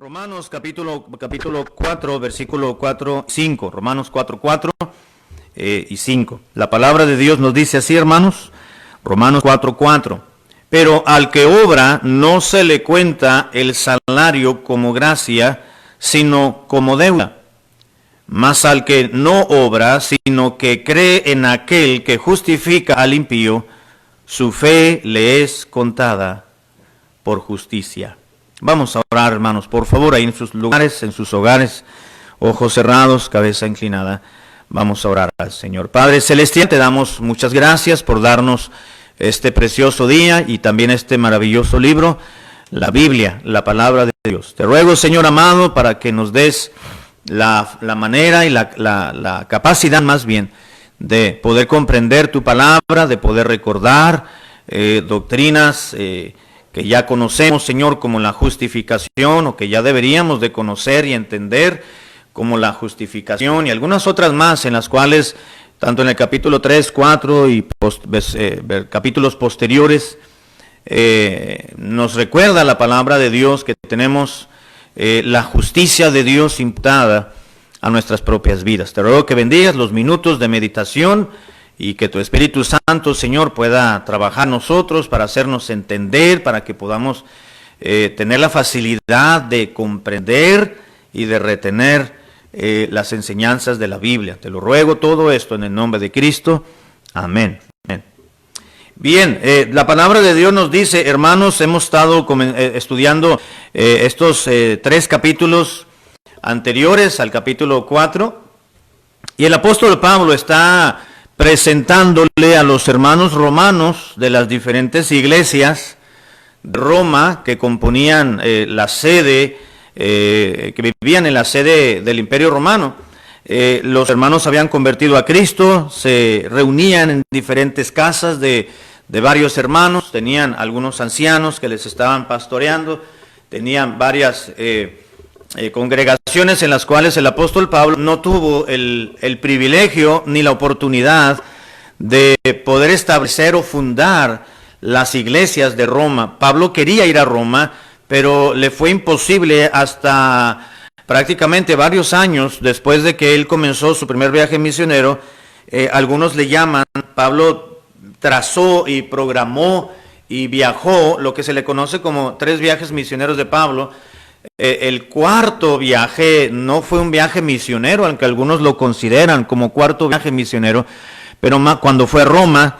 Romanos capítulo 4, versículo 4, 5. Romanos 4, 4 y 5. La palabra de Dios nos dice así, hermanos. Romanos 4, 4. Pero al que obra no se le cuenta el salario como gracia, sino como deuda. Mas al que no obra, sino que cree en aquel que justifica al impío, su fe le es contada por justicia. Vamos a orar, hermanos, por favor, ahí en sus lugares, en sus hogares, ojos cerrados, cabeza inclinada. Vamos a orar al Señor. Padre Celestial, te damos muchas gracias por darnos este precioso día y también este maravilloso libro, la Biblia, la palabra de Dios. Te ruego, Señor amado, para que nos des la manera y la capacidad, más bien, de poder comprender tu palabra, de poder recordar doctrinas que ya conocemos, Señor, como la justificación, o que ya deberíamos de conocer y entender como la justificación, y algunas otras más en las cuales, tanto en el capítulo 3, 4 y capítulos posteriores, nos recuerda la palabra de Dios que tenemos la justicia de Dios imputada a nuestras propias vidas. Te ruego que bendigas los minutos de meditación y que tu Espíritu Santo, Señor, pueda trabajar en nosotros para hacernos entender, para que podamos tener la facilidad de comprender y de retener las enseñanzas de la Biblia. Te lo ruego todo esto en el nombre de Cristo. Amén. Amén. Bien, la palabra de Dios nos dice, hermanos, hemos estado estudiando estos 3 capítulos anteriores al capítulo 4, y el apóstol Pablo está presentándole a los hermanos romanos de las diferentes iglesias de Roma que componían la sede, que vivían en la sede del Imperio Romano. Los hermanos habían convertido a Cristo, se reunían en diferentes casas de varios hermanos, tenían algunos ancianos que les estaban pastoreando, tenían varias congregaciones en las cuales el apóstol Pablo no tuvo el privilegio ni la oportunidad de poder establecer o fundar las iglesias de Roma. Pablo quería ir a Roma, pero le fue imposible hasta prácticamente varios años después de que él comenzó su primer viaje misionero. Algunos le llaman, Pablo trazó y programó y viajó lo que se le conoce como 3 viajes misioneros de Pablo. El cuarto viaje no fue un viaje misionero, aunque algunos lo consideran como cuarto viaje misionero, pero cuando fue a Roma,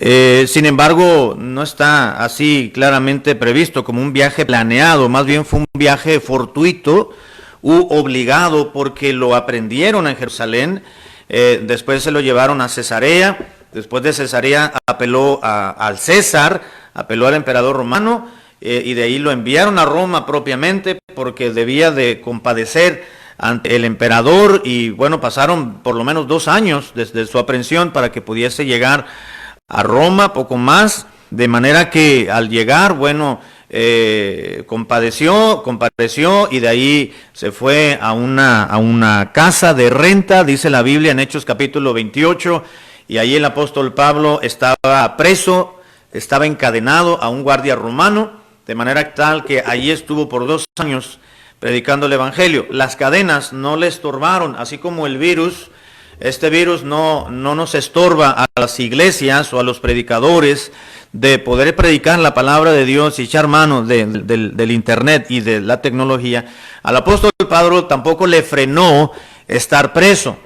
sin embargo, no está así claramente previsto como un viaje planeado, más bien fue un viaje fortuito u obligado, porque lo aprendieron en Jerusalén, después se lo llevaron a Cesarea, después de Cesarea apeló al César, apeló al emperador romano, y de ahí lo enviaron a Roma propiamente, porque debía de compadecer ante el emperador, y bueno, pasaron por lo menos 2 años desde su aprehensión para que pudiese llegar a Roma, poco más, de manera que al llegar, bueno, compadeció, y de ahí se fue a una casa de renta, dice la Biblia en Hechos capítulo 28, y ahí el apóstol Pablo estaba preso, estaba encadenado a un guardia romano, de manera tal que allí estuvo por 2 años predicando el evangelio. Las cadenas no le estorbaron, así como el virus. Este virus no nos estorba a las iglesias o a los predicadores de poder predicar la palabra de Dios y echar mano del internet y de la tecnología. Al apóstol Pablo tampoco le frenó estar preso.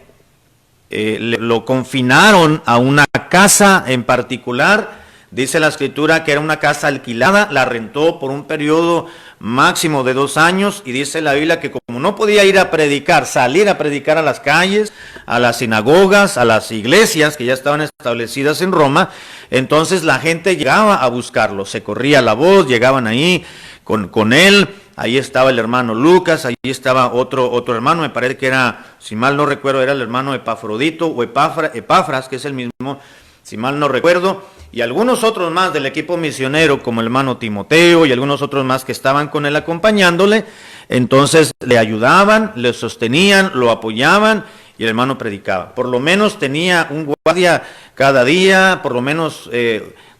Lo confinaron a una casa en particular. Dice la Escritura que era una casa alquilada, la rentó por un periodo máximo de 2 años, y dice la Biblia que como no podía ir a predicar, salir a predicar a las calles, a las sinagogas, a las iglesias que ya estaban establecidas en Roma, entonces la gente llegaba a buscarlo, se corría la voz, llegaban ahí con él. Ahí estaba el hermano Lucas, ahí estaba otro hermano, me parece que era, si mal no recuerdo, era el hermano Epafrodito o Epafras, que es el mismo, si mal no recuerdo, y algunos otros más del equipo misionero, como el hermano Timoteo y algunos otros más que estaban con él acompañándole. Entonces le ayudaban, le sostenían, lo apoyaban, y el hermano predicaba. Por lo menos tenía un guardia cada día, por lo menos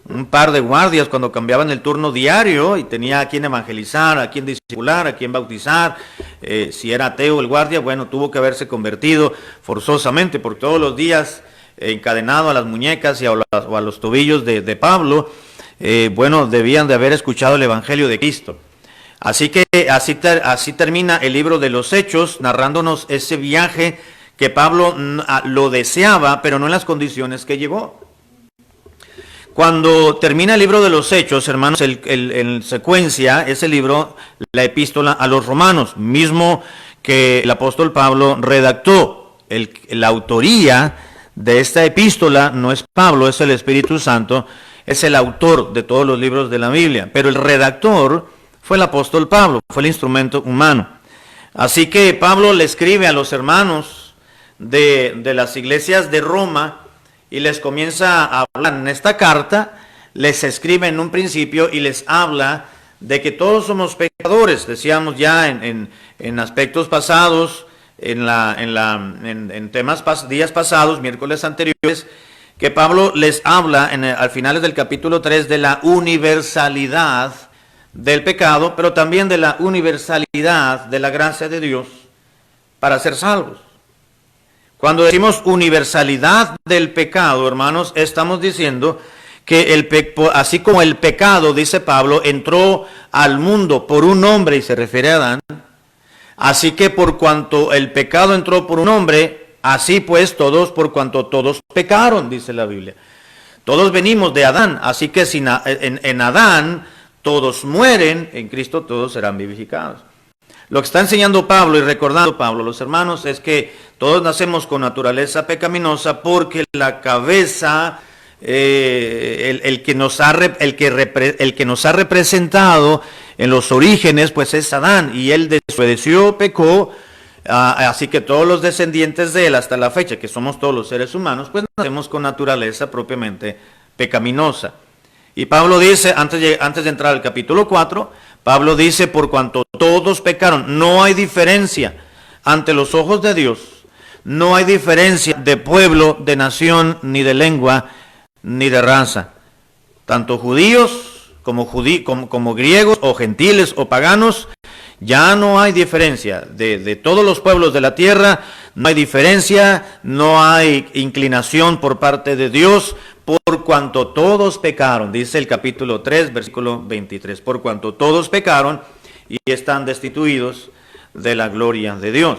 un par de guardias cuando cambiaban el turno diario y tenía a quien evangelizar, a quien discipular, a quien bautizar. Si era ateo el guardia, bueno, tuvo que haberse convertido forzosamente por todos los días encadenado a las muñecas y o a los tobillos de Pablo. Bueno, debían de haber escuchado el Evangelio de Cristo. Así que así termina el libro de los Hechos, narrándonos ese viaje que Pablo lo deseaba, pero no en las condiciones que llegó. Cuando termina el libro de los Hechos, hermanos, en secuencia, ese libro, la epístola a los romanos, mismo que el apóstol Pablo redactó. La autoría de esta epístola no es Pablo, es el Espíritu Santo, es el autor de todos los libros de la Biblia, pero el redactor fue el apóstol Pablo, fue el instrumento humano. Así que Pablo le escribe a los hermanos de las iglesias de Roma y les comienza a hablar en esta carta, les escribe en un principio y les habla de que todos somos pecadores. Decíamos ya en aspectos pasados, en días pasados, miércoles anteriores, que Pablo les habla al finales del capítulo 3 de la universalidad del pecado, pero también de la universalidad de la gracia de Dios para ser salvos. Cuando decimos universalidad del pecado, hermanos, estamos diciendo que así como el pecado, dice Pablo, entró al mundo por un hombre, y se refiere a Adán, así que por cuanto el pecado entró por un hombre, así pues todos, por cuanto todos pecaron, dice la Biblia. Todos venimos de Adán, así que en Adán todos mueren, en Cristo todos serán vivificados. Lo que está enseñando Pablo y recordando Pablo, los hermanos, es que todos nacemos con naturaleza pecaminosa porque la cabeza, el que nos ha representado en los orígenes, pues es Adán, y él desobedeció, pecó, así que todos los descendientes de él hasta la fecha, que somos todos los seres humanos, pues nacemos con naturaleza propiamente pecaminosa. Y Pablo dice, antes de entrar al capítulo 4, Pablo dice, por cuanto todos pecaron, no hay diferencia ante los ojos de Dios, no hay diferencia de pueblo, de nación, ni de lengua, ni de raza. Tanto judíos como griegos o gentiles o paganos, ya no hay diferencia. De todos los pueblos de la tierra, no hay diferencia, no hay inclinación por parte de Dios, por cuanto todos pecaron, dice el capítulo 3, versículo 23, por cuanto todos pecaron y están destituidos de la gloria de Dios.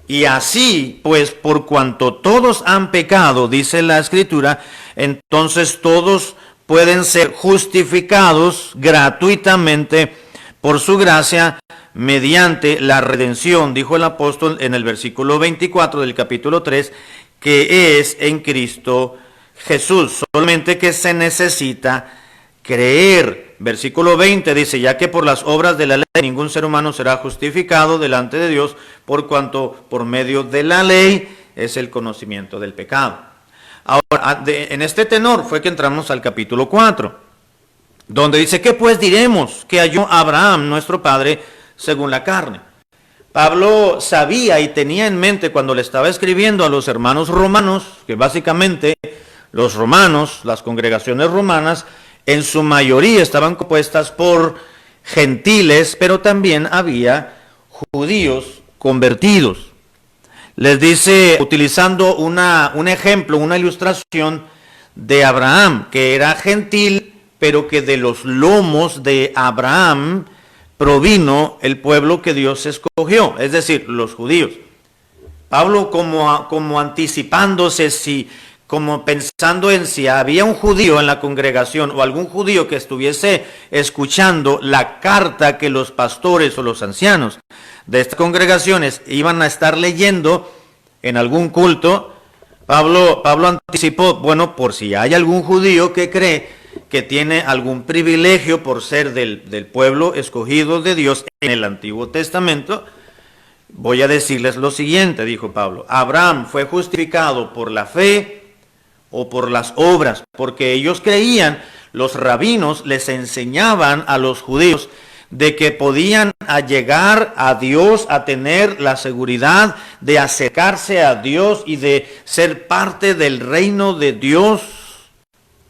Y así, pues, por cuanto todos han pecado, dice la Escritura, entonces todos pueden ser justificados gratuitamente por su gracia mediante la redención, dijo el apóstol en el versículo 24 del capítulo 3, que es en Cristo Jesús, solamente que se necesita creer. Versículo 20 dice, ya que por las obras de la ley ningún ser humano será justificado delante de Dios, por cuanto por medio de la ley es el conocimiento del pecado. Ahora, en este tenor fue que entramos al capítulo 4, donde dice, ¿qué pues diremos que halló Abraham, nuestro padre, según la carne? Pablo sabía y tenía en mente cuando le estaba escribiendo a los hermanos romanos, que básicamente los romanos, las congregaciones romanas, en su mayoría estaban compuestas por gentiles, pero también había judíos convertidos. Les dice, utilizando un ejemplo, una ilustración de Abraham, que era gentil, pero que de los lomos de Abraham provino el pueblo que Dios escogió, es decir, los judíos. Pablo como anticipándose, como pensando en si había un judío en la congregación o algún judío que estuviese escuchando la carta que los pastores o los ancianos de estas congregaciones iban a estar leyendo en algún culto, Pablo anticipó, bueno, por si hay algún judío que cree que tiene algún privilegio por ser del pueblo escogido de Dios en el Antiguo Testamento, voy a decirles lo siguiente, dijo Pablo, Abraham fue justificado por la fe o por las obras, porque ellos creían, los rabinos les enseñaban a los judíos de que podían llegar a Dios, a tener la seguridad de acercarse a Dios y de ser parte del reino de Dios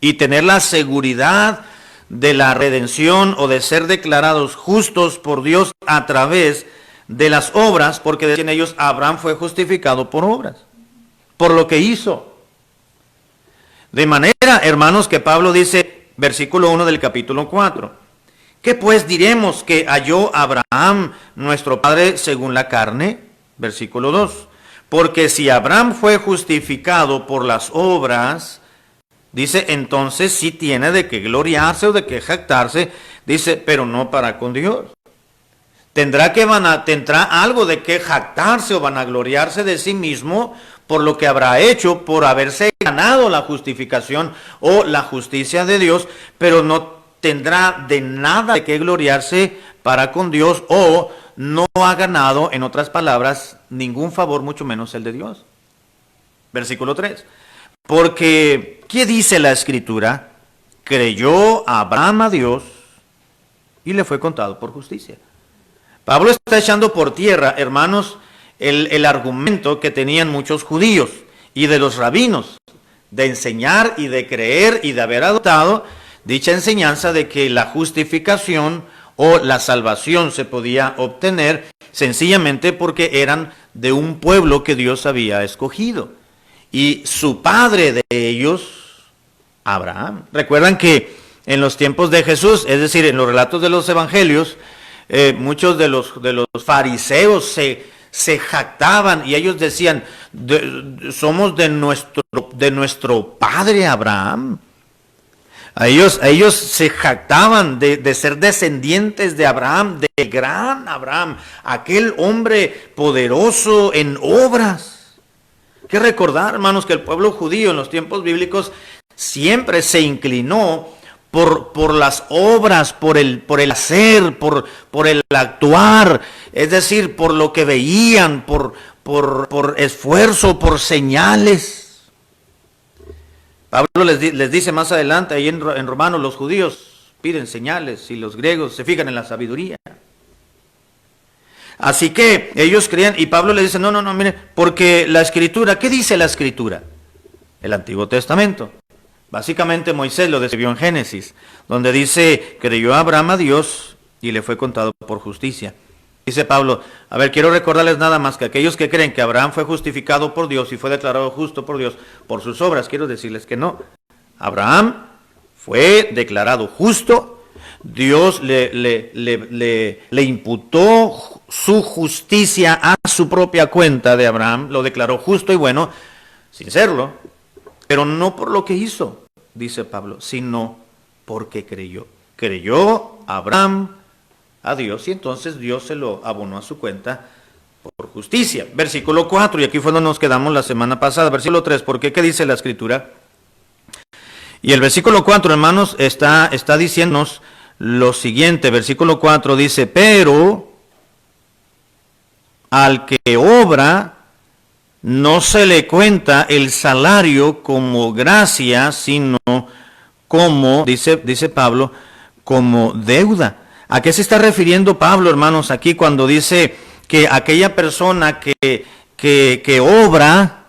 y tener la seguridad de la redención o de ser declarados justos por Dios a través de las obras, porque decían ellos, Abraham fue justificado por obras, por lo que hizo. De manera, hermanos, que Pablo dice, versículo 1 del capítulo 4, ¿qué pues diremos que halló Abraham, nuestro padre, según la carne? Versículo 2, porque si Abraham fue justificado por las obras, dice, entonces sí tiene de qué gloriarse o de qué jactarse, dice, pero no para con Dios. Tendrá algo de qué jactarse o vanagloriarse de sí mismo por lo que habrá hecho, por haberse ganado la justificación o la justicia de Dios, pero no tendrá de nada de qué gloriarse para con Dios, o no ha ganado, en otras palabras, ningún favor, mucho menos el de Dios. Versículo 3. Porque, ¿qué dice la Escritura? Creyó Abraham a Dios y le fue contado por justicia. Pablo está echando por tierra, hermanos, el argumento que tenían muchos judíos y de los rabinos, de enseñar y de creer y de haber adoptado dicha enseñanza de que la justificación o la salvación se podía obtener sencillamente porque eran de un pueblo que Dios había escogido. Y su padre de ellos, Abraham. Recuerdan que en los tiempos de Jesús, es decir, en los relatos de los evangelios, muchos de los fariseos se jactaban y ellos decían, somos de nuestro padre Abraham. Ellos se jactaban de ser descendientes de Abraham, del gran Abraham, aquel hombre poderoso en obras. Hay que recordar, hermanos, que el pueblo judío en los tiempos bíblicos siempre se inclinó por las obras, por el hacer, por el actuar, es decir, por lo que veían, por esfuerzo, por señales. Pablo les dice más adelante, ahí en Romanos, los judíos piden señales y los griegos se fijan en la sabiduría. Así que ellos creían, y Pablo les dice, no, miren, porque la Escritura, ¿qué dice la Escritura? El Antiguo Testamento. Básicamente Moisés lo describió en Génesis, donde dice, creyó Abraham a Dios y le fue contado por justicia. Dice Pablo, a ver, quiero recordarles nada más que aquellos que creen que Abraham fue justificado por Dios y fue declarado justo por Dios por sus obras, quiero decirles que no. Abraham fue declarado justo, Dios le imputó su justicia a su propia cuenta de Abraham, lo declaró justo y bueno, sin serlo, pero no por lo que hizo, dice Pablo, sino porque creyó. Creyó Abraham a Dios y entonces Dios se lo abonó a su cuenta por justicia. Versículo 4, y aquí fue donde nos quedamos la semana pasada. Versículo 3, ¿por qué? ¿Qué dice la Escritura? Y el versículo 4, hermanos, está diciéndonos lo siguiente. Versículo 4 dice, pero al que obra no se le cuenta el salario como gracia, sino como, dice Pablo, como deuda. ¿A qué se está refiriendo Pablo, hermanos, aquí cuando dice que aquella persona que obra,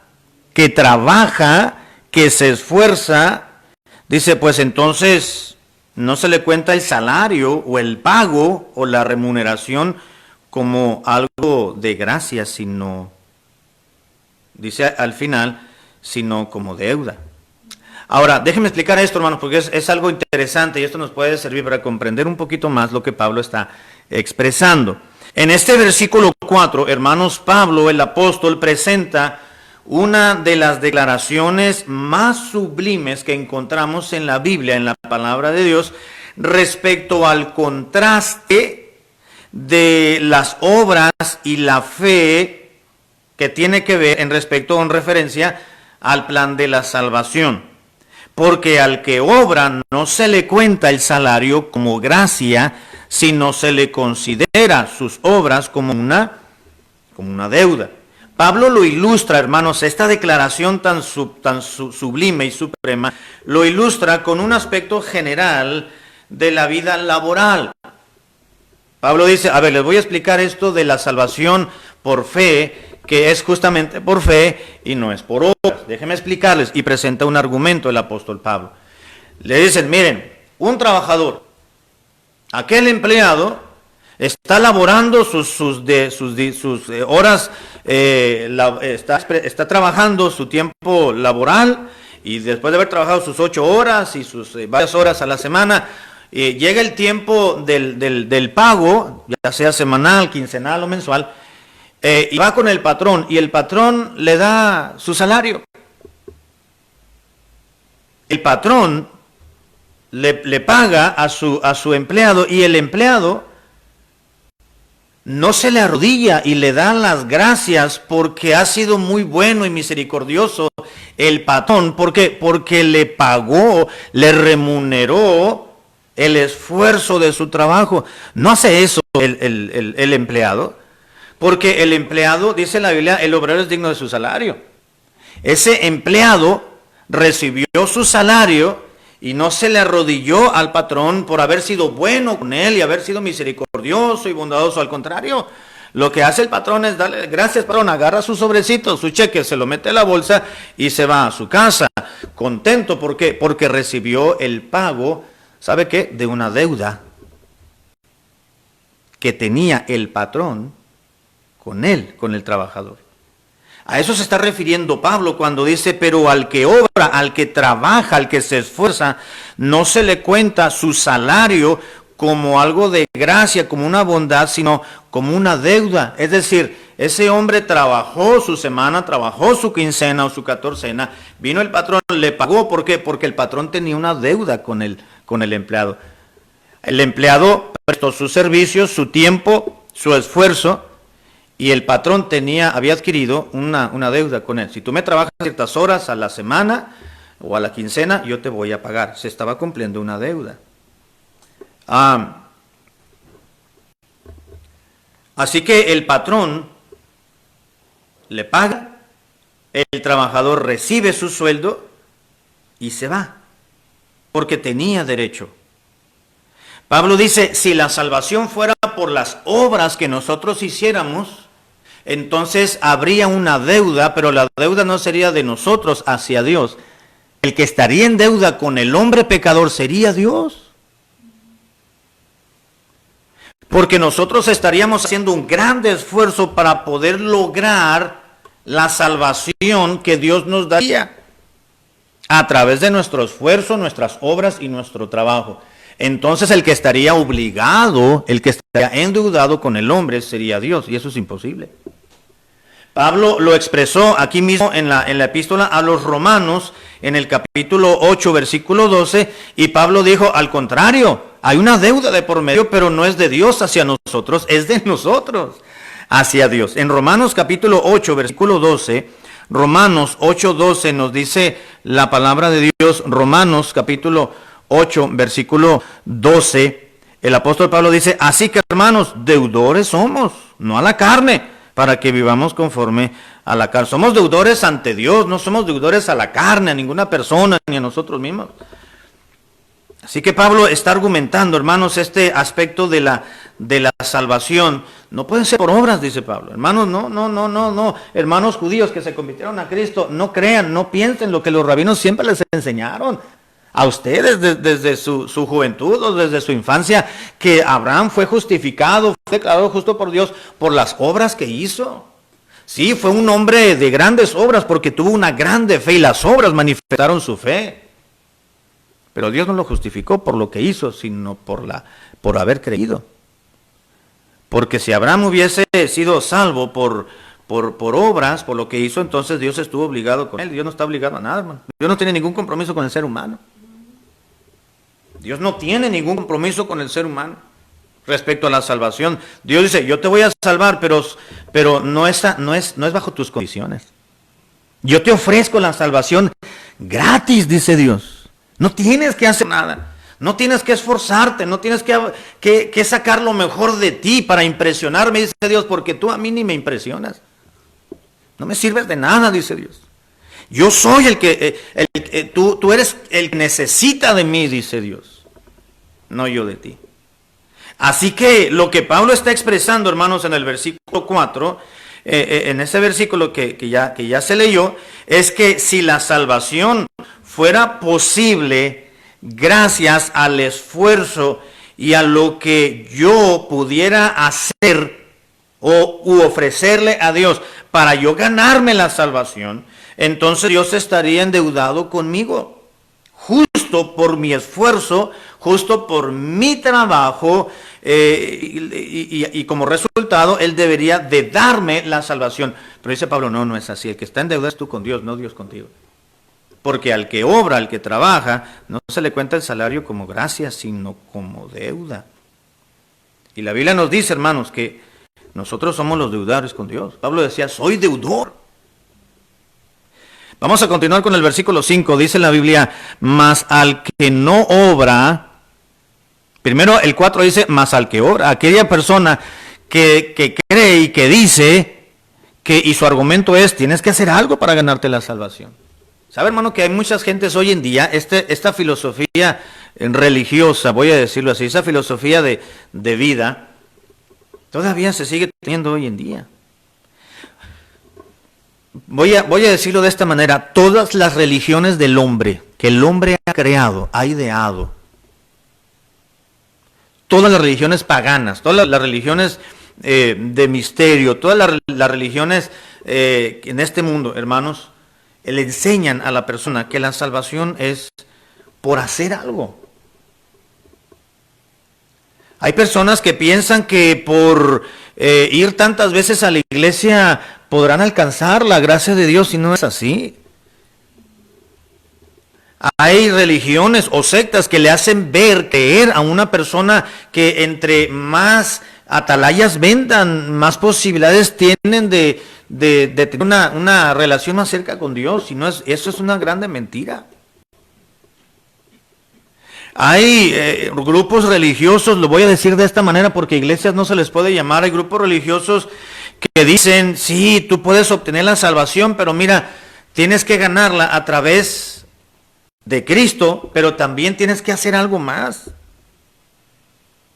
que trabaja, que se esfuerza, dice, pues entonces no se le cuenta el salario o el pago o la remuneración como algo de gracia, sino, dice al final, sino como deuda. Ahora, déjenme explicar esto, hermanos, porque es algo interesante y esto nos puede servir para comprender un poquito más lo que Pablo está expresando. En este versículo 4, hermanos, Pablo, el apóstol, presenta una de las declaraciones más sublimes que encontramos en la Biblia, en la palabra de Dios, respecto al contraste de las obras y la fe que tiene que ver en respecto o en referencia al plan de la salvación. Porque al que obra no se le cuenta el salario como gracia, sino se le considera sus obras como una deuda. Pablo lo ilustra, hermanos, esta declaración tan sublime y suprema, lo ilustra con un aspecto general de la vida laboral. Pablo dice, a ver, les voy a explicar esto de la salvación por fe, que es justamente por fe y no es por obras. Déjenme explicarles, y presenta un argumento el apóstol Pablo. Le dicen, miren, un trabajador, aquel empleado está laborando sus horas, está trabajando su tiempo laboral, y después de haber trabajado sus 8 horas y sus varias horas a la semana, llega el tiempo del pago, ya sea semanal, quincenal o mensual, y va con el patrón, y el patrón le da su salario. El patrón le paga a su empleado, y el empleado no se le arrodilla y le da las gracias porque ha sido muy bueno y misericordioso el patrón. ¿Por qué? Porque le pagó, le remuneró el esfuerzo de su trabajo. No hace eso el empleado, porque el empleado, dice la Biblia, el obrero es digno de su salario. Ese empleado recibió su salario y no se le arrodilló al patrón por haber sido bueno con él y haber sido misericordioso y bondadoso. Al contrario, lo que hace el patrón es darle gracias, patrón, agarra su sobrecito, su cheque, se lo mete en la bolsa y se va a su casa contento. ¿Por qué? Porque recibió el pago, ¿sabe qué? De una deuda que tenía el patrón con él, con el trabajador. A eso se está refiriendo Pablo cuando dice, pero al que obra, al que trabaja, al que se esfuerza, no se le cuenta su salario como algo de gracia, como una bondad, sino como una deuda. Es decir, ese hombre trabajó su semana, trabajó su quincena o su catorcena, vino el patrón, le pagó. ¿Por qué? Porque el patrón tenía una deuda con el empleado. El empleado prestó sus servicios, su tiempo, su esfuerzo, y el patrón había adquirido una deuda con él. Si tú me trabajas ciertas horas a la semana o a la quincena, yo te voy a pagar. Se estaba cumpliendo una deuda. Así que el patrón le paga, el trabajador recibe su sueldo y se va, porque tenía derecho. Pablo dice, si la salvación fuera por las obras que nosotros hiciéramos, entonces habría una deuda, pero la deuda no sería de nosotros hacia Dios. El que estaría en deuda con el hombre pecador sería Dios. Porque nosotros estaríamos haciendo un gran esfuerzo para poder lograr la salvación que Dios nos daría a través de nuestro esfuerzo, nuestras obras y nuestro trabajo. Entonces el que estaría obligado, el que estaría endeudado con el hombre sería Dios, y eso es imposible. Pablo lo expresó aquí mismo en la epístola a los Romanos, en el capítulo 8, versículo 12, y Pablo dijo, al contrario, hay una deuda de por medio, pero no es de Dios hacia nosotros, es de nosotros hacia Dios. En Romanos capítulo 8, versículo 12, Romanos 8, 12 nos dice la palabra de Dios. Romanos capítulo 8, versículo 12, el apóstol Pablo dice, así que hermanos, deudores somos, no a la carne, para que vivamos conforme a la carne. Somos deudores ante Dios, no somos deudores a la carne, a ninguna persona, ni a nosotros mismos. Así que Pablo está argumentando, hermanos, este aspecto de la salvación. No pueden ser por obras, dice Pablo. Hermanos, no. Hermanos judíos que se convirtieron a Cristo, no crean, no piensen lo que los rabinos siempre les enseñaron a ustedes desde su juventud o desde su infancia, que Abraham fue justificado, fue declarado justo por Dios por las obras que hizo. Sí, fue un hombre de grandes obras porque tuvo una grande fe y las obras manifestaron su fe. Pero Dios no lo justificó por lo que hizo, sino por haber creído. Porque si Abraham hubiese sido salvo por obras, por lo que hizo, entonces Dios estuvo obligado con él. Dios no está obligado a nada, hermano. Dios no tiene ningún compromiso con el ser humano. Dios no tiene ningún compromiso con el ser humano respecto a la salvación. Dios dice, yo te voy a salvar, pero no es bajo tus condiciones. Yo te ofrezco la salvación gratis, dice Dios. No tienes que hacer nada. No tienes que esforzarte, no tienes que sacar lo mejor de ti para impresionarme, dice Dios, porque tú a mí ni me impresionas. No me sirves de nada, dice Dios. Yo soy tú eres el que necesita de mí, dice Dios, no yo de ti. Así que lo que Pablo está expresando, hermanos, en el versículo 4, en ese versículo que ya se leyó, es que si la salvación fuera posible gracias al esfuerzo y a lo que yo pudiera hacer u ofrecerle a Dios para yo ganarme la salvación, entonces Dios estaría endeudado conmigo. Justo por mi esfuerzo, justo por mi trabajo, y como resultado, Él debería de darme la salvación. Pero dice Pablo, no, no es así. El que está en deuda es tú con Dios, no Dios contigo. Porque al que obra, al que trabaja, no se le cuenta el salario como gracia, sino como deuda. Y la Biblia nos dice, hermanos, que nosotros somos los deudores con Dios. Pablo decía, soy deudor. Vamos a continuar con el versículo 5. Dice la Biblia, mas al que no obra, primero el 4 dice, mas al que obra, aquella persona que cree y que dice, y su argumento es, tienes que hacer algo para ganarte la salvación. ¿Sabe, hermano, que hay muchas gentes hoy en día, esta filosofía religiosa, voy a decirlo así, esa filosofía de vida, todavía se sigue teniendo hoy en día? Voy a decirlo de esta manera, todas las religiones del hombre, que el hombre ha creado, ha ideado, todas las religiones paganas, todas las religiones de misterio, todas las religiones en este mundo, hermanos, le enseñan a la persona que la salvación es por hacer algo. Hay personas que piensan que por ir tantas veces a la iglesia podrán alcanzar la gracia de Dios, y no es así. Hay religiones o sectas que le hacen creer a una persona que entre más atalayas vendan, más posibilidades tienen de tener una relación más cerca con Dios, y no es, eso es una grande mentira. Hay grupos religiosos, lo voy a decir de esta manera porque iglesias no se les puede llamar, hay grupos religiosos que dicen, sí, tú puedes obtener la salvación, pero mira, tienes que ganarla a través de Cristo, pero también tienes que hacer algo más.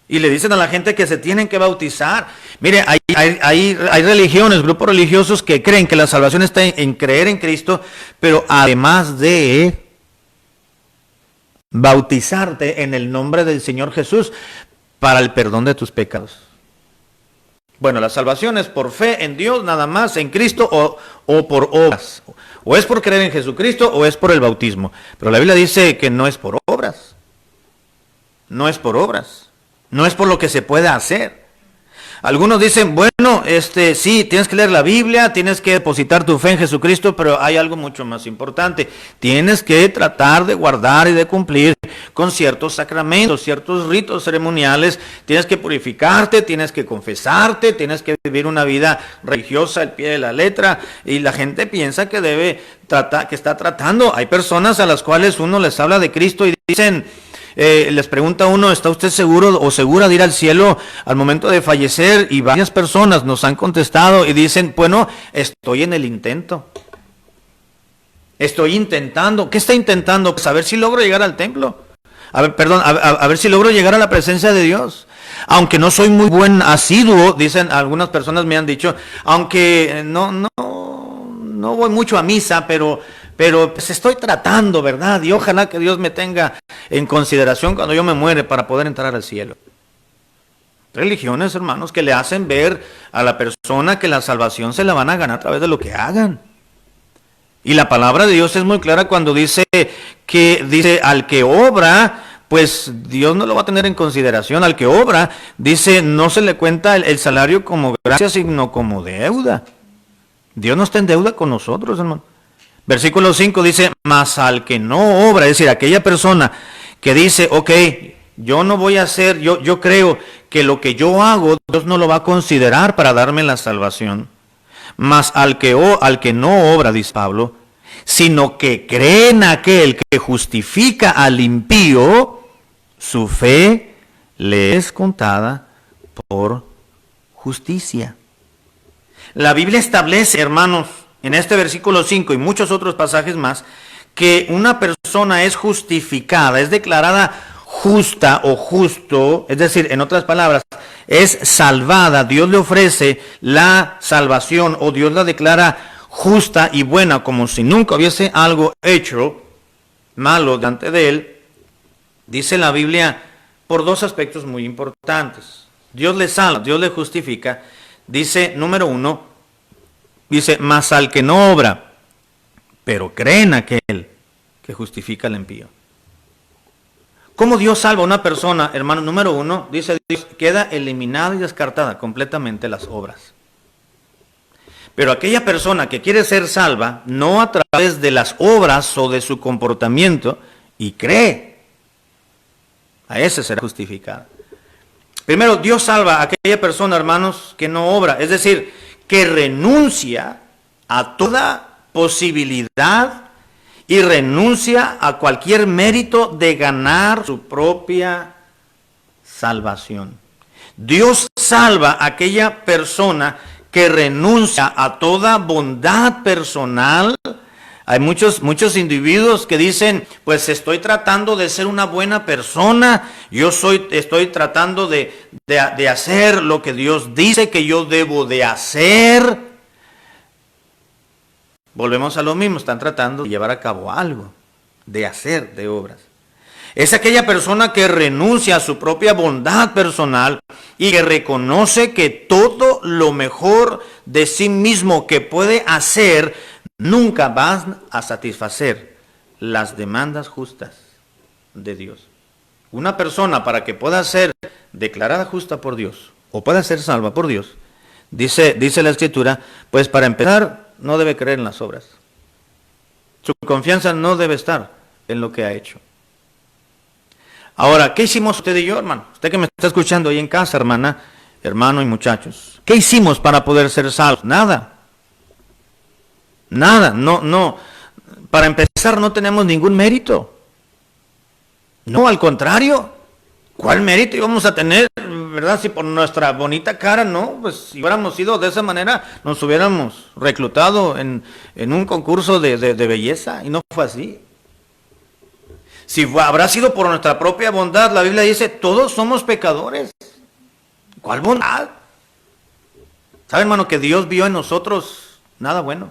Y le dicen a la gente que se tienen que bautizar. Mire, hay religiones, grupos religiosos que creen que la salvación está en creer en Cristo, pero además de bautizarte en el nombre del Señor Jesús para el perdón de tus pecados. Bueno, la salvación es por fe en Dios, nada más, en Cristo, o por obras. O es por creer en Jesucristo, o es por el bautismo. Pero la Biblia dice que no es por obras. No es por obras. No es por lo que se pueda hacer. Algunos dicen, bueno, sí, tienes que leer la Biblia, tienes que depositar tu fe en Jesucristo, pero hay algo mucho más importante. Tienes que tratar de guardar y de cumplir con ciertos sacramentos, ciertos ritos ceremoniales. Tienes que purificarte, tienes que confesarte, tienes que vivir una vida religiosa al pie de la letra. Y la gente piensa que que está tratando. Hay personas a las cuales uno les habla de Cristo y dicen, les pregunta uno, ¿está usted seguro o segura de ir al cielo al momento de fallecer? Y varias personas nos han contestado y dicen, bueno, estoy en el intento. Estoy intentando. ¿Qué está intentando? Pues a ver si logro llegar al templo. A ver si logro llegar a la presencia de Dios. Aunque no soy muy buen asiduo, dicen algunas personas, me han dicho, aunque no voy mucho a misa, pero pues estoy tratando, ¿verdad? Y ojalá que Dios me tenga en consideración cuando yo me muere para poder entrar al cielo. Religiones, hermanos, que le hacen ver a la persona que la salvación se la van a ganar a través de lo que hagan. Y la palabra de Dios es muy clara cuando dice al que obra, pues Dios no lo va a tener en consideración. Al que obra, dice, no se le cuenta el salario como gracia, sino como deuda. Dios no está en deuda con nosotros, hermano. Versículo 5 dice, mas al que no obra, es decir, aquella persona que dice, ok, yo no voy a hacer, yo creo que lo que yo hago, Dios no lo va a considerar para darme la salvación. Mas al que no obra, dice Pablo, sino que cree en aquel que justifica al impío, su fe le es contada por justicia. La Biblia establece, hermanos, en este versículo 5 y muchos otros pasajes más, que una persona es justificada, es declarada justa o justo, es decir, en otras palabras, es salvada. Dios le ofrece la salvación o Dios la declara justa y buena, como si nunca hubiese algo hecho malo delante de él, Dice la Biblia por dos aspectos muy importantes. Dios le salva, Dios le justifica. Dice, número uno, dice, mas al que no obra, pero cree en aquel que justifica al impío. ¿Cómo Dios salva a una persona, hermano? Número uno, dice Dios, queda eliminada y descartada completamente las obras. Pero aquella persona que quiere ser salva, no a través de las obras o de su comportamiento, y cree, a ese será justificado. Primero, Dios salva a aquella persona, hermanos, que no obra, es decir, que renuncia a toda posibilidad y renuncia a cualquier mérito de ganar su propia salvación. Dios salva a aquella persona que renuncia a toda bondad personal. Hay muchos individuos que dicen, pues estoy tratando de ser una buena persona, estoy tratando de hacer lo que Dios dice que yo debo de hacer. Volvemos a lo mismo, están tratando de llevar a cabo algo, de hacer, de obras. Es aquella persona que renuncia a su propia bondad personal y que reconoce que todo lo mejor de sí mismo que puede hacer nunca van a satisfacer las demandas justas de Dios. Una persona, para que pueda ser declarada justa por Dios o pueda ser salva por Dios, dice la Escritura, pues para empezar no debe creer en las obras. Su confianza no debe estar en lo que ha hecho. Ahora, ¿qué hicimos usted y yo, hermano? Usted que me está escuchando ahí en casa, hermana, hermano y muchachos. ¿Qué hicimos para poder ser salvos? Nada. Nada, no. Para empezar, no tenemos ningún mérito. No, al contrario. ¿Cuál mérito íbamos a tener, verdad? Si por nuestra bonita cara, no, pues si hubiéramos sido de esa manera, nos hubiéramos reclutado en un concurso de belleza, y no fue así. Si habrá sido por nuestra propia bondad, la Biblia dice, todos somos pecadores. ¿Cuál bondad? ¿Sabe, hermano, que Dios vio en nosotros nada bueno?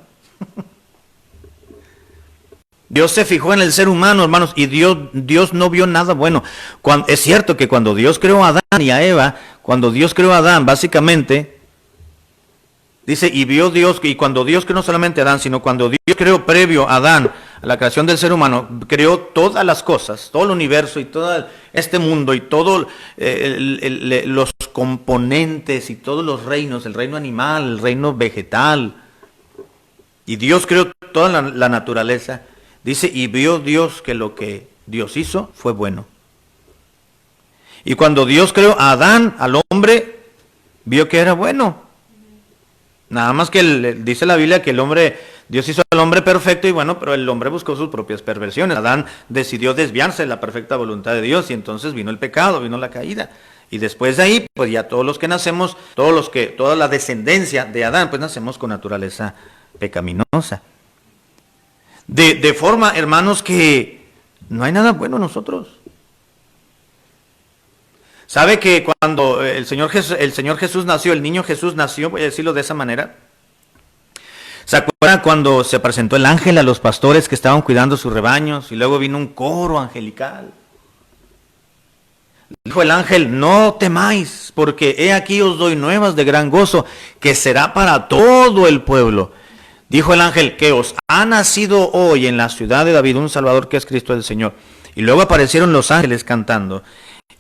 Dios se fijó en el ser humano, hermanos, y Dios no vio nada bueno. Es cierto que cuando Dios creó a Adán y a Eva, cuando Dios creó a Adán, básicamente, dice, y vio Dios, y cuando Dios creó no solamente a Adán, sino cuando Dios creó previo a Adán, a la creación del ser humano, creó todas las cosas, todo el universo y todo este mundo y todos los componentes y todos los reinos, el reino animal, el reino vegetal. Y Dios creó toda la naturaleza. Dice, y vio Dios que lo que Dios hizo fue bueno. Y cuando Dios creó a Adán, al hombre, vio que era bueno. Nada más que dice la Biblia que Dios hizo al hombre perfecto y bueno, pero el hombre buscó sus propias perversiones. Adán decidió desviarse de la perfecta voluntad de Dios y entonces vino el pecado, vino la caída. Y después de ahí, pues ya todos los que nacemos, toda la descendencia de Adán, pues nacemos con naturaleza pecaminosa. De forma, hermanos, que no hay nada bueno en nosotros. ¿Sabe que cuando el Señor Jesús nació, el niño Jesús nació, voy a decirlo de esa manera? ¿Se acuerdan cuando se presentó el ángel a los pastores que estaban cuidando sus rebaños y luego vino un coro angelical? Dijo el ángel, no temáis, porque he aquí os doy nuevas de gran gozo, que será para todo el pueblo. Dijo el ángel, que os ha nacido hoy en la ciudad de David un Salvador que es Cristo el Señor. Y luego aparecieron los ángeles cantando.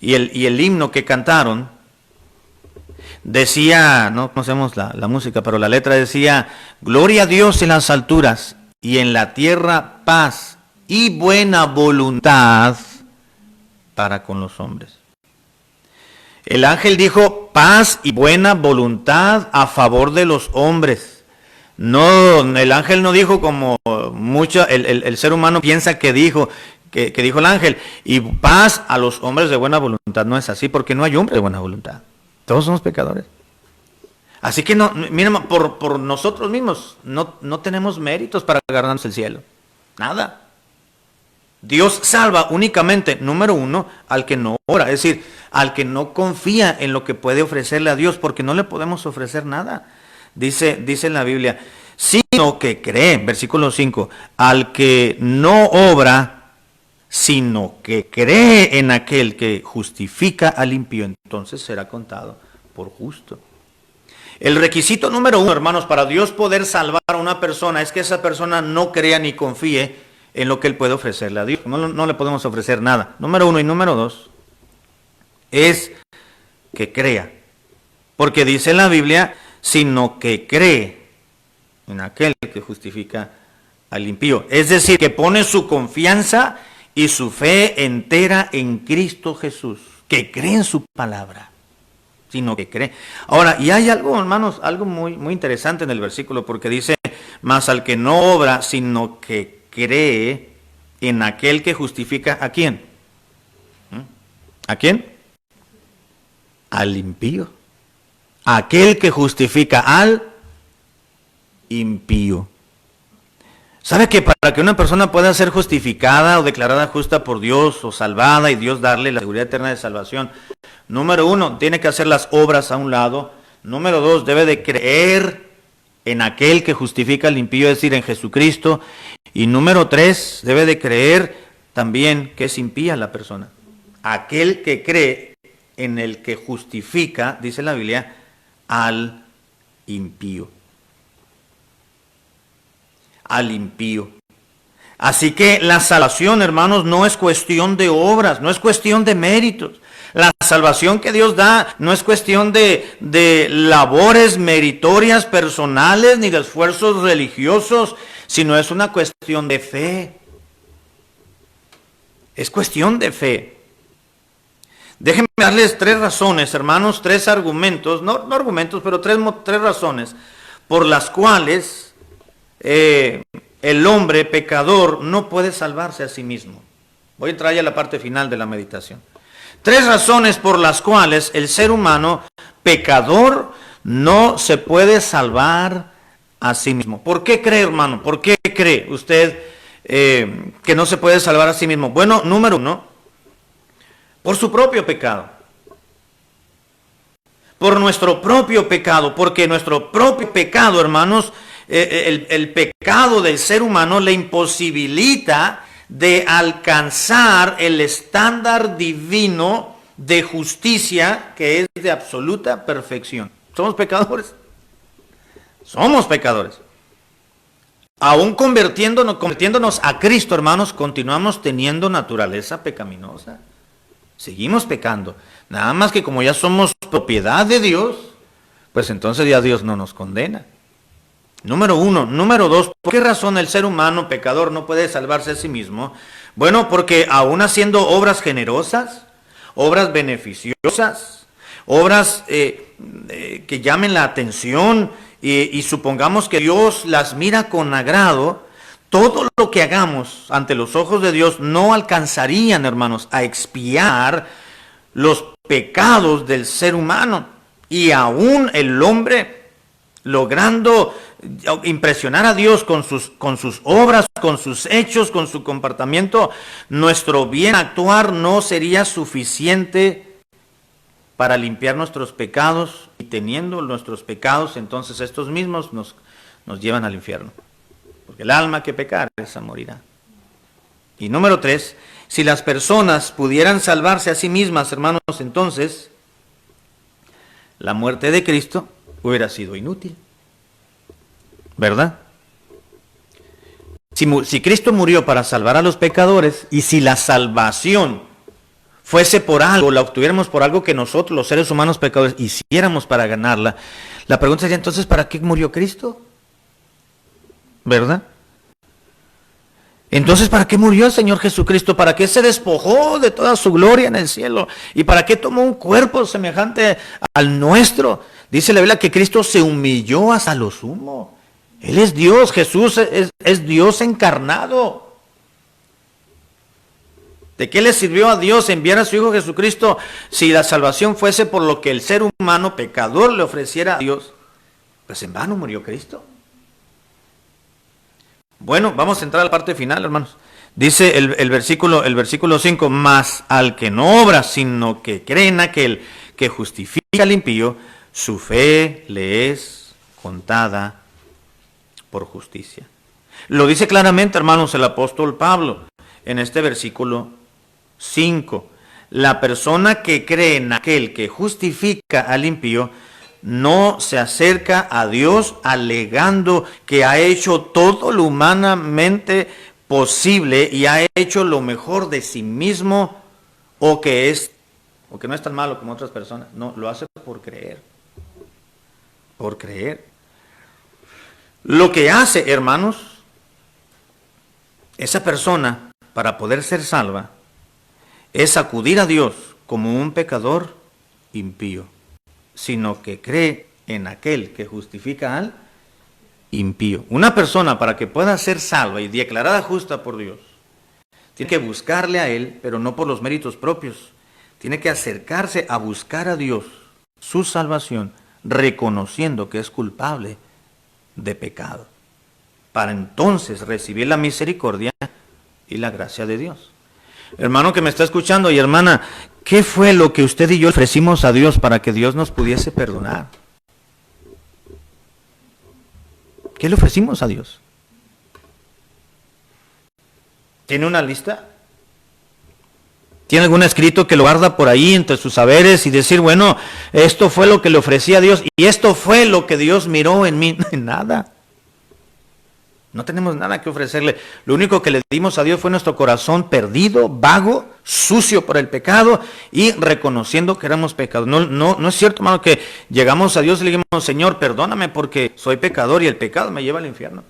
Y el himno que cantaron decía, no conocemos la música, pero la letra decía, gloria a Dios en las alturas y en la tierra paz y buena voluntad para con los hombres. El ángel dijo paz y buena voluntad a favor de los hombres. No, el ángel no dijo como el ser humano piensa que dijo el ángel, y paz a los hombres de buena voluntad. No es así, porque no hay hombre de buena voluntad. Todos somos pecadores. Así que no, miren, por nosotros mismos no tenemos méritos para ganarnos el cielo. Nada. Dios salva únicamente, número uno, al que no ora, es decir, al que no confía en lo que puede ofrecerle a Dios, porque no le podemos ofrecer nada. Dice en la Biblia, sino que cree, versículo 5, al que no obra, sino que cree en aquel que justifica al impío, entonces será contado por justo. El requisito número 1, hermanos, para Dios poder salvar a una persona es que esa persona no crea ni confíe en lo que Él puede ofrecerle a Dios. No le podemos ofrecer nada. Número 1 y número 2 es que crea. Porque dice la Biblia, sino que cree en aquel que justifica al impío. Es decir, que pone su confianza y su fe entera en Cristo Jesús. Que cree en su palabra. Sino que cree. Ahora, y hay algo, hermanos, algo muy, muy interesante en el versículo, porque dice, mas al que no obra, sino que cree en aquel que justifica, ¿a quién? ¿A quién? Al impío. Aquel que justifica al impío. ¿Sabe que para que una persona pueda ser justificada o declarada justa por Dios o salvada y Dios darle la seguridad eterna de salvación? Número 1, tiene que hacer las obras a un lado. Número 2, debe de creer en aquel que justifica al impío, es decir, en Jesucristo. Y número 3, debe de creer también que es impía la persona. Aquel que cree en el que justifica, dice la Biblia, al impío. Al impío. Así que la salvación, hermanos, no es cuestión de obras, no es cuestión de méritos. La salvación que Dios da no es cuestión de labores meritorias personales ni de esfuerzos religiosos, sino es una cuestión de fe. Es cuestión de fe. Déjenme darles 3 razones, hermanos, 3 argumentos, no argumentos, pero 3 razones por las cuales el hombre pecador no puede salvarse a sí mismo. Voy a entrar ya a la parte final de la meditación. 3 razones por las cuales el ser humano pecador no se puede salvar a sí mismo. ¿Por qué cree, hermano? ¿Por qué cree usted que no se puede salvar a sí mismo? Bueno, número 1, por su propio pecado. Por nuestro propio pecado, porque nuestro propio pecado, hermanos, el pecado del ser humano le imposibilita de alcanzar el estándar divino de justicia que es de absoluta perfección. ¿Somos pecadores? Somos pecadores. Aún convirtiéndonos a Cristo, hermanos, continuamos teniendo naturaleza pecaminosa. Seguimos pecando. Nada más que como ya somos propiedad de Dios, pues entonces ya Dios no nos condena. Número 1. Número 2, ¿por qué razón el ser humano pecador no puede salvarse a sí mismo? Bueno, porque aún haciendo obras generosas, obras beneficiosas, obras que llamen la atención y supongamos que Dios las mira con agrado, todo lo que hagamos ante los ojos de Dios no alcanzarían, hermanos, a expiar los pecados del ser humano. Y aún el hombre, logrando impresionar a Dios con sus obras, con sus hechos, con su comportamiento, nuestro bien actuar no sería suficiente para limpiar nuestros pecados, y teniendo nuestros pecados, entonces estos mismos nos llevan al infierno. Porque el alma que pecar, esa morirá. Y número 3, si las personas pudieran salvarse a sí mismas, hermanos, entonces la muerte de Cristo hubiera sido inútil. ¿Verdad? Si Cristo murió para salvar a los pecadores, y si la salvación fuese por algo, la obtuviéramos por algo que nosotros, los seres humanos pecadores, hiciéramos para ganarla, la pregunta sería entonces, ¿para qué murió Cristo? ¿Verdad? Entonces, ¿para qué murió el Señor Jesucristo? ¿Para qué se despojó de toda su gloria en el cielo? ¿Y para qué tomó un cuerpo semejante al nuestro? Dice la Biblia que Cristo se humilló hasta lo sumo. Él es Dios, Jesús es Dios encarnado. ¿De qué le sirvió a Dios enviar a su Hijo Jesucristo si la salvación fuese por lo que el ser humano pecador le ofreciera a Dios? Pues en vano murió Cristo. Bueno, vamos a entrar a la parte final, hermanos. Dice el versículo 5, mas al que no obra, sino que cree en aquel que justifica al impío, su fe le es contada por justicia. Lo dice claramente, hermanos, el apóstol Pablo. en este versículo 5. La persona que cree en aquel que justifica al impío no se acerca a Dios alegando que ha hecho todo lo humanamente posible y ha hecho lo mejor de sí mismo o que no es tan malo como otras personas. No, lo hace por creer. Por creer. Lo que hace, hermanos, esa persona para poder ser salva es acudir a Dios como un pecador impío, sino que cree en aquel que justifica al impío. Una persona para que pueda ser salva y declarada justa por Dios, tiene que buscarle a Él, pero no por los méritos propios. Tiene que acercarse a buscar a Dios, su salvación, reconociendo que es culpable de pecado, para entonces recibir la misericordia y la gracia de Dios. Hermano que me está escuchando y hermana, ¿qué fue lo que usted y yo ofrecimos a Dios para que Dios nos pudiese perdonar? ¿Qué le ofrecimos a Dios? ¿Tiene una lista? ¿Tiene algún escrito que lo guarda por ahí entre sus saberes y decir, bueno, esto fue lo que le ofrecí a Dios y esto fue lo que Dios miró en mí? Nada. No tenemos nada que ofrecerle. Lo único que le dimos a Dios fue nuestro corazón perdido, vago, sucio por el pecado y reconociendo que éramos pecadores. No es cierto, hermano, que llegamos a Dios y le dijimos, Señor, perdóname porque soy pecador y el pecado me lleva al infierno.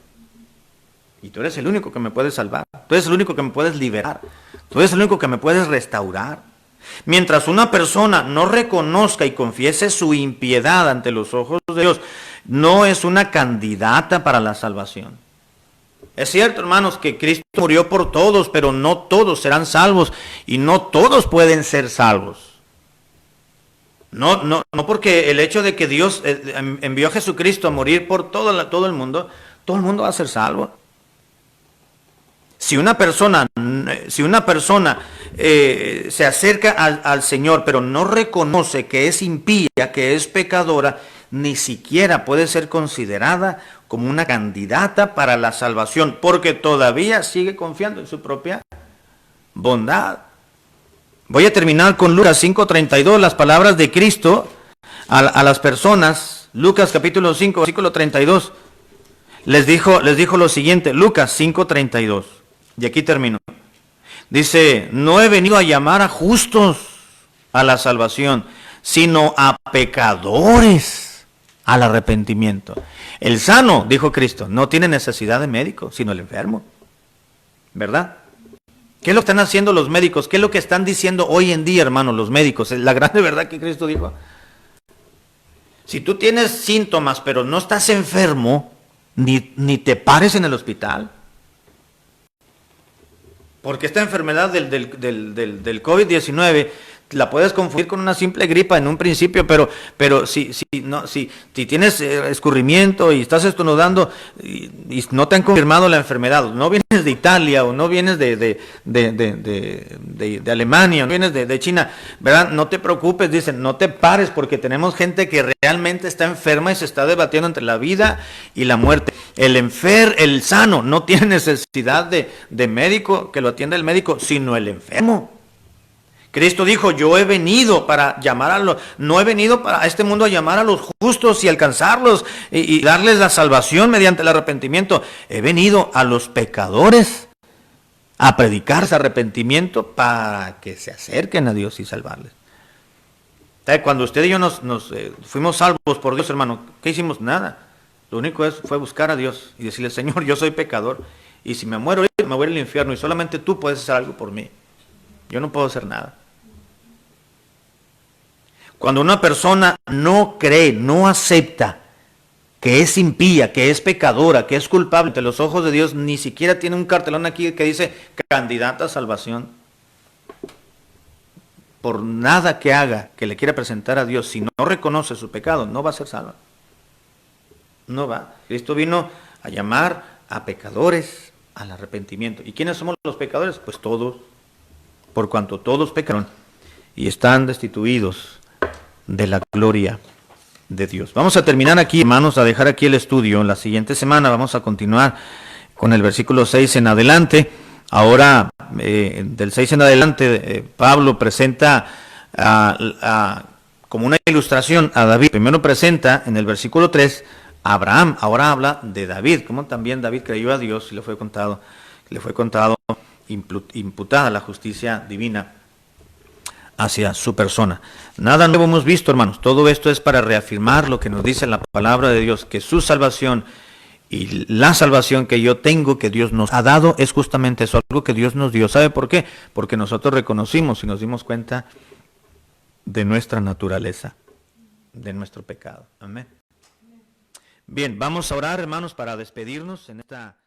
Y tú eres el único que me puedes salvar. Tú eres el único que me puedes liberar. Tú eres el único que me puedes restaurar. Mientras una persona no reconozca y confiese su impiedad ante los ojos de Dios, no es una candidata para la salvación. Es cierto, hermanos, que Cristo murió por todos, pero no todos serán salvos y no todos pueden ser salvos. No porque el hecho de que Dios envió a Jesucristo a morir por todo el mundo va a ser salvo. Si una persona se acerca al Señor, pero no reconoce que es impía, que es pecadora, ni siquiera puede ser considerada como una candidata para la salvación, porque todavía sigue confiando en su propia bondad. Voy a terminar con Lucas 5:32, las palabras de Cristo a las personas. Lucas capítulo 5, versículo 32. Les dijo lo siguiente, Lucas 5:32. Y aquí termino. Dice, no he venido a llamar a justos a la salvación, sino a pecadores al arrepentimiento. El sano, dijo Cristo, no tiene necesidad de médico, sino el enfermo. ¿Verdad? ¿Qué es lo que están haciendo los médicos? ¿Qué es lo que están diciendo hoy en día, hermanos, los médicos? La grande verdad que Cristo dijo. Si tú tienes síntomas, pero no estás enfermo, ni te pares en el hospital. Porque esta enfermedad del COVID-19 la puedes confundir con una simple gripa en un principio, pero si tienes escurrimiento y estás estornudando y no te han confirmado la enfermedad, no vienes de Italia o no vienes de Alemania, no vienes de China, ¿verdad? No te preocupes, dicen, no te pares porque tenemos gente que realmente está enferma y se está debatiendo entre la vida y la muerte. El sano no tiene necesidad de médico, que lo atienda el médico, sino el enfermo. Cristo dijo, yo he venido para no he venido para este mundo a llamar a los justos y alcanzarlos y darles la salvación mediante el arrepentimiento. He venido a los pecadores a predicarse arrepentimiento para que se acerquen a Dios y salvarles. Cuando usted y yo nos fuimos salvos por Dios, hermano, ¿qué hicimos? Nada. Lo único fue buscar a Dios y decirle, Señor, yo soy pecador y si me muero, me voy al infierno y solamente tú puedes hacer algo por mí. Yo no puedo hacer nada. Cuando una persona no cree, no acepta que es impía, que es pecadora, que es culpable ante los ojos de Dios, ni siquiera tiene un cartelón aquí que dice candidata a salvación. Por nada que haga, que le quiera presentar a Dios, si no reconoce su pecado, no va a ser salva. No va. Cristo vino a llamar a pecadores al arrepentimiento. ¿Y quiénes somos los pecadores? Pues todos. Por cuanto todos pecaron y están destituidos de la gloria de Dios. Vamos a terminar aquí, hermanos, a dejar aquí el estudio. La siguiente semana vamos a continuar con el versículo 6 en adelante Ahora, del 6 en adelante, Pablo presenta como una ilustración a David. Primero presenta en el versículo 3 a Abraham, ahora habla de David, como también David creyó a Dios y le fue contado imputada la justicia divina hacia su persona. Nada nuevo hemos visto, hermanos. Todo esto es para reafirmar lo que nos dice la palabra de Dios, que su salvación y la salvación que yo tengo, que Dios nos ha dado, es justamente eso, algo que Dios nos dio. ¿Sabe por qué? Porque nosotros reconocimos y nos dimos cuenta de nuestra naturaleza, de nuestro pecado. Amén. Bien, vamos a orar, hermanos, para despedirnos en esta